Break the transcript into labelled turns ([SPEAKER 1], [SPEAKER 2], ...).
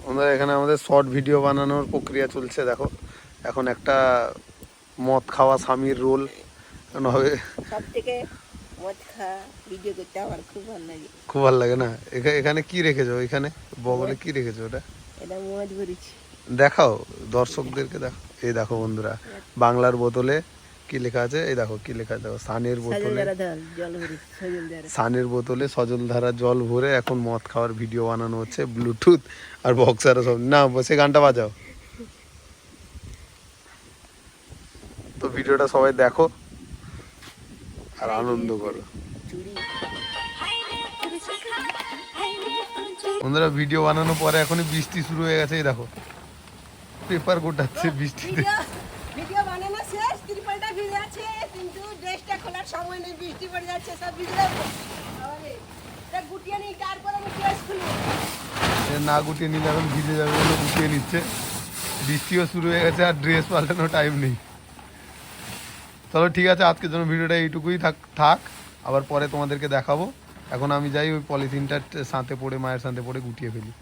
[SPEAKER 1] আমরা এখানে আমাদের শর্ট ভিডিও বানানোর প্রক্রিয়া চলছে। দেখো এখন একটা মদ খাওয়া স্বামীর রোল হবে।
[SPEAKER 2] সব থেকে মদ খাওয়া ভিডিও করতে আমার খুব ভালো লাগে।
[SPEAKER 1] খুব ভালো লাগে না? এখানে কি রেখেছো? এখানে বগলে কি রেখেছো? ওটা
[SPEAKER 2] এটা মদ ভরেছি।
[SPEAKER 1] দেখাও দর্শকদেরকে, দেখো। এই দেখো বন্ধুরা, বাংলার বোতলে কি লেখা আছে, এই দেখো কি লেখা আছে, দেখো সানের বোতলে,
[SPEAKER 2] জল ভরেছি সজলধারা।
[SPEAKER 1] সানের বোতলে সজলধারা জল ভরে এখন মদ খাওয়ার ভিডিও বানানো হচ্ছে। ব্লুটুথ আর বক্সার সব না, বসে গানটা বাজাও। তো ভিডিওটা সবাই দেখো আর আনন্দ করো। বন্ধুরা ভিডিও বানানোর পরে এখনই বৃষ্টি শুরু হয়ে গেছে। এই দেখো পেপার গোটাচ্ছে বৃষ্টিতে।
[SPEAKER 2] ভিডিও বানানো শেষ, ত্রিপলটা ভিজে আছে, কিন্তু ড্রেসটা খোলার সময় নেই, বৃষ্টি পড়ে যাচ্ছে, সব ভিজে যাবে। এটা গুটিয়ে নিই, তারপর আমি ড্রেস খুলবো।
[SPEAKER 1] না গুটিয়ে নিলে এখন ভিজে যাবে বলে গুটিয়ে নিচ্ছে। বৃষ্টিও শুরু হয়ে গেছে আর ড্রেস পাল্টানোর টাইম নেই। চলো ঠিক আছে, আজকের জন্য ভিডিওটা এইটুকুই থাক। আবার পরে তোমাদেরকে দেখাবো। এখন আমি যাই ওই পলিথিনটা সাথে পড়ে, মায়ের সাথে পড়ে গুটিয়ে ফেলি।